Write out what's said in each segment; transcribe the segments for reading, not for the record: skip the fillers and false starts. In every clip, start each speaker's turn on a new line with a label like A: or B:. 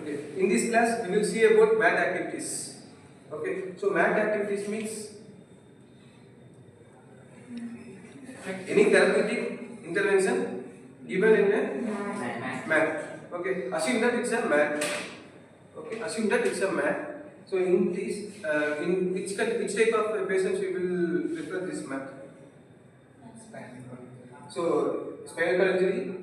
A: Okay, in this class we will see about mat activities. Okay, so mat activities means any therapeutic intervention given in a mat. Okay, assume that it's a mat. Okay, assume that it's a mat. So in this, in which type of patients we will refer this mat? So spinal cord injury,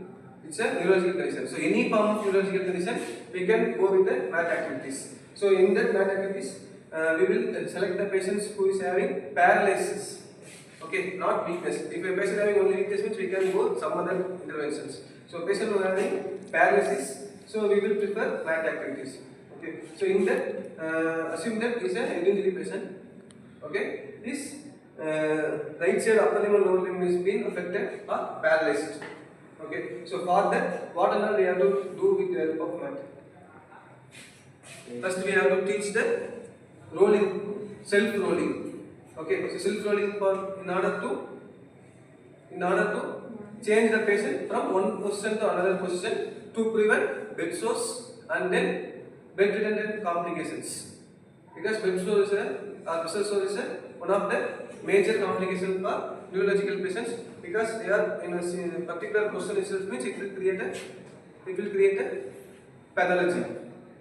A: it's a neurological condition. So any form of neurological condition, we can go with the mat activities. So in that mat activities, we will select the patients who is having paralysis. Okay, not weakness. If a patient having only weakness, means we can go some other interventions. So patient who having paralysis, so we will prefer mat activities. Okay, so in that, assume that is a head injury patient. Okay, this right side upper limb and lower limb is being affected or paralyzed. Okay, so for that, what and all we have to do with the help of mat? First, we have to teach the rolling, self-rolling. Okay, so self-rolling for in order to change the patient from one position to another position to prevent bed sores and then bed-related complications. Because bed sore is vessel sore is one of the major complications for neurological patients, because they are in a particular position itself, means it will create a pathology.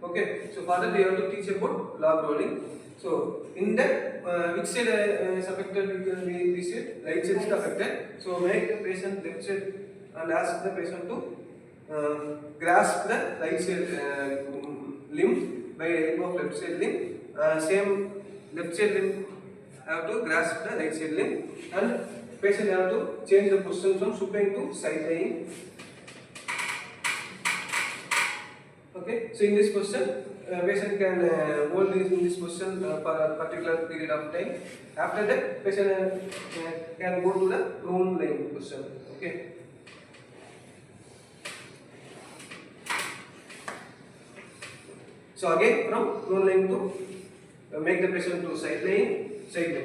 A: Okay, so for that we have to teach about log rolling. So in that, which side is affected, we said right side is affected. So make the patient left side and ask the patient to grasp the right side limb by help of left side limb. Same left side limb have to grasp the right side limb, and patient have to change the position from supine to side lying. Okay, so in this position, patient can hold in this position for a particular period of time. After that, patient can go to the prone lying position. Okay. So again, from prone lying to make the patient to side lying, same,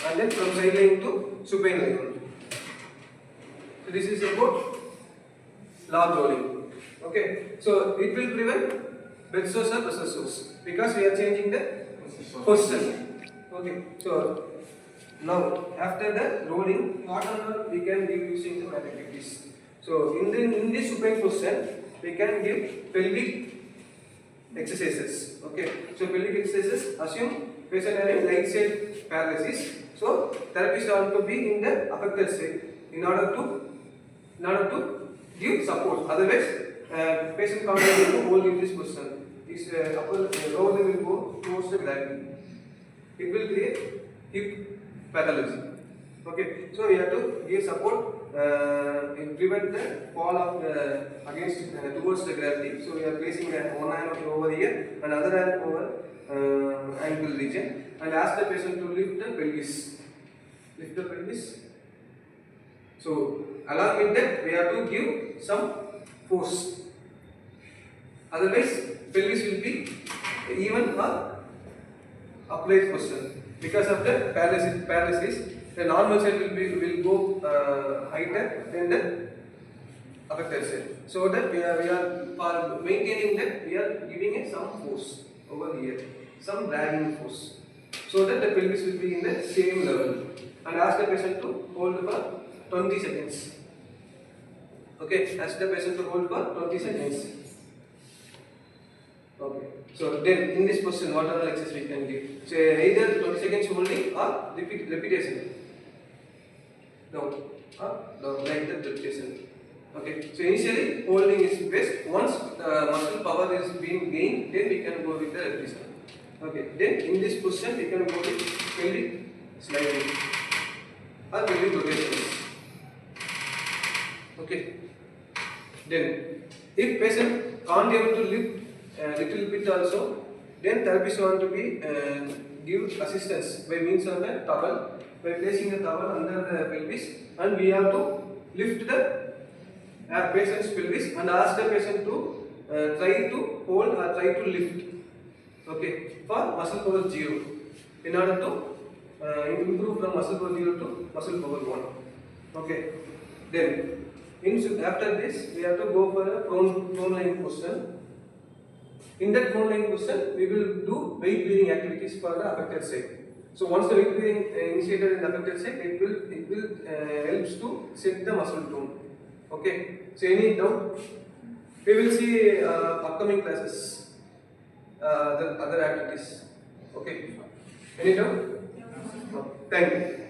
A: and then from side lying to supine lying. So this is about log rolling. Okay, so it will prevent bed sores or vessel sores because we are changing the position. Okay, so now after the rolling, what all we can give using the mat activities. So in this supine position, we can give pelvic exercises. Okay, so pelvic exercises, assume patient having right side paralysis. So therapists are to be in the affected side in order to give support. Otherwise, patient can't be able to hold in this position. This upper lower limb will go towards the gravity. It will create hip pathology. Okay, so we have to give support and prevent the fall of against towards the gravity. So we are placing one hand over here and other hand over ankle region, and ask the patient to lift the pelvis. Lift the pelvis. So along with that, we have to give some force. Otherwise, pelvis will be even or upright position. Because of the paralysis, the normal side will go higher than the affected side. So that we are for maintaining that, we are giving some force over here, some dragging force, so that the pelvis will be in the same level. And ask the patient to hold for 20 seconds. Okay, ask the patient to hold for 20 seconds. Okay, so then in this position, what are the exercises we can give? So either 20 seconds holding or repetition. Down, like that repetition. Okay, so initially holding is best. Once muscle power is being gained, then we can go with the repetition. Okay, then in this position we can go with pelvic sliding or pelvic rotations. Okay, then if patient can't able to lift little bit also, then therapists want to be give assistance by means of a towel, by placing a towel under the pelvis, and we have to lift the patient's pelvis and ask the patient to try to hold or try to lift. Okay, for muscle power 0, in order to improve from muscle power 0 to muscle power 1. Okay, then after this we have to go for a prone lying position. In that online question, we will do weight bearing activities for the affected side. So once the weight bearing initiated in the affected side, it will helps to set the muscle tone. Okay. So any doubt? We will see upcoming classes, the other activities. Okay. Any doubt? No. Thank you.